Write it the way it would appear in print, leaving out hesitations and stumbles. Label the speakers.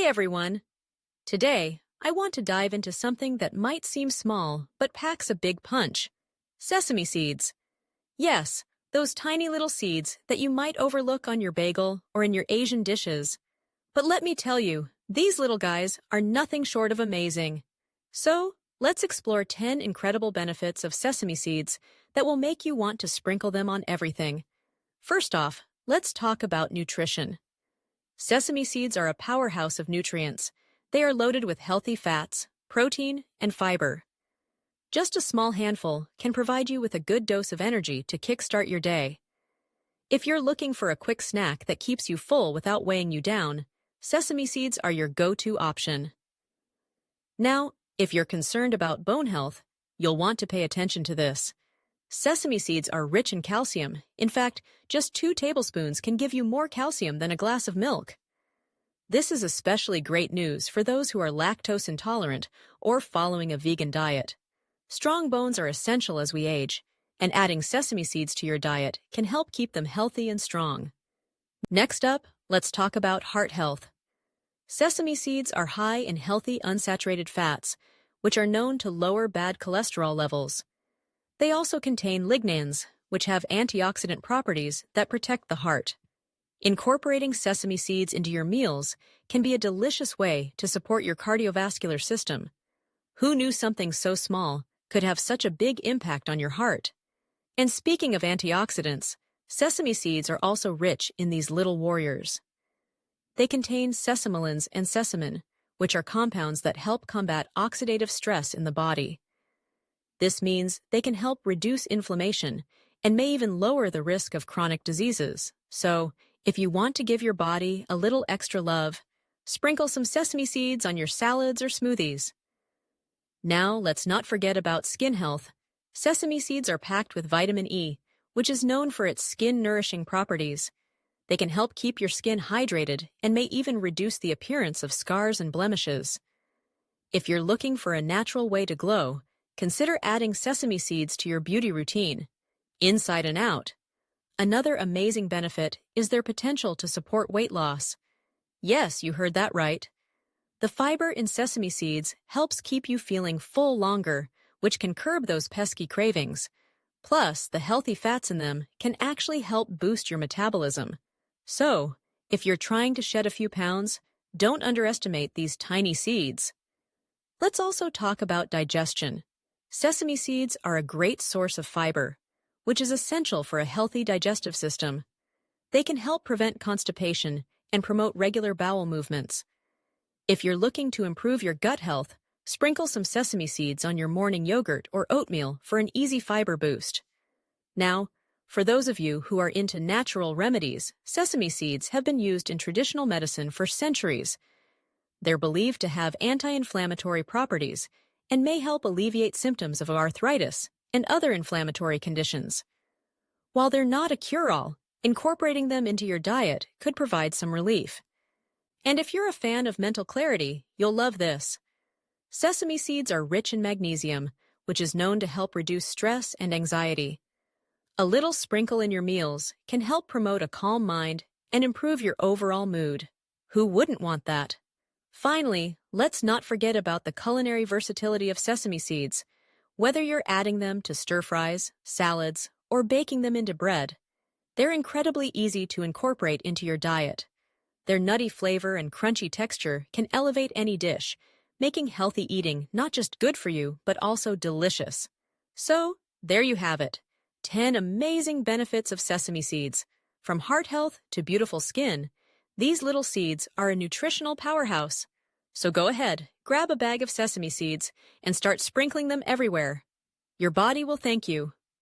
Speaker 1: everyone! Today, I want to dive into something that might seem small but packs a big punch. Sesame seeds. Yes, those tiny little seeds that you might overlook on your bagel or in your Asian dishes. But let me tell you, these little guys are nothing short of amazing. So, let's explore 10 incredible benefits of sesame seeds that will make you want to sprinkle them on everything. First off, let's talk about nutrition. Sesame seeds are a powerhouse of nutrients. They are loaded with healthy fats, protein, and fiber. Just a small handful can provide you with a good dose of energy to kickstart your day. If you're looking for a quick snack that keeps you full without weighing you down, sesame seeds are your go-to option. Now, if you're concerned about bone health, you'll want to pay attention to this. Sesame seeds are rich in calcium. In fact, just 2 tablespoons can give you more calcium than a glass of milk. This is especially great news for those who are lactose intolerant or following a vegan diet. Strong bones are essential as we age, and adding sesame seeds to your diet can help keep them healthy and strong. Next up, let's talk about heart health. Sesame seeds are high in healthy unsaturated fats, which are known to lower bad cholesterol levels. They also contain lignans, which have antioxidant properties that protect the heart. Incorporating sesame seeds into your meals can be a delicious way to support your cardiovascular system. Who knew something so small could have such a big impact on your heart? And speaking of antioxidants, sesame seeds are also rich in these little warriors. They contain sesamelins and sesamin, which are compounds that help combat oxidative stress in the body. This means they can help reduce inflammation and may even lower the risk of chronic diseases. So, if you want to give your body a little extra love, sprinkle some sesame seeds on your salads or smoothies. Now, let's not forget about skin health. Sesame seeds are packed with vitamin E, which is known for its skin-nourishing properties. They can help keep your skin hydrated and may even reduce the appearance of scars and blemishes. If you're looking for a natural way to glow, consider adding sesame seeds to your beauty routine, inside and out. Another amazing benefit is their potential to support weight loss. Yes, you heard that right. The fiber in sesame seeds helps keep you feeling full longer, which can curb those pesky cravings. Plus, the healthy fats in them can actually help boost your metabolism. So, if you're trying to shed a few pounds, don't underestimate these tiny seeds. Let's also talk about digestion. Sesame seeds are a great source of fiber, which is essential for a healthy digestive system. They can help prevent constipation and promote regular bowel movements. If you're looking to improve your gut health, sprinkle some sesame seeds on your morning yogurt or oatmeal for an easy fiber boost. Now, for those of you who are into natural remedies, sesame seeds have been used in traditional medicine for centuries. They're believed to have anti-inflammatory properties and may help alleviate symptoms of arthritis and other inflammatory conditions. While they're not a cure-all, incorporating them into your diet could provide some relief. And if you're a fan of mental clarity, you'll love this. Sesame seeds are rich in magnesium, which is known to help reduce stress and anxiety. A little sprinkle in your meals can help promote a calm mind and improve your overall mood. Who wouldn't want that? Finally, let's not forget about the culinary versatility of sesame seeds. Whether you're adding them to stir-fries, salads, or baking them into bread, they're incredibly easy to incorporate into your diet. Their nutty flavor and crunchy texture can elevate any dish, making healthy eating not just good for you, but also delicious. So, there you have it. 10 amazing benefits of sesame seeds. From heart health to beautiful skin, these little seeds are a nutritional powerhouse. So go ahead, grab a bag of sesame seeds, and start sprinkling them everywhere. Your body will thank you.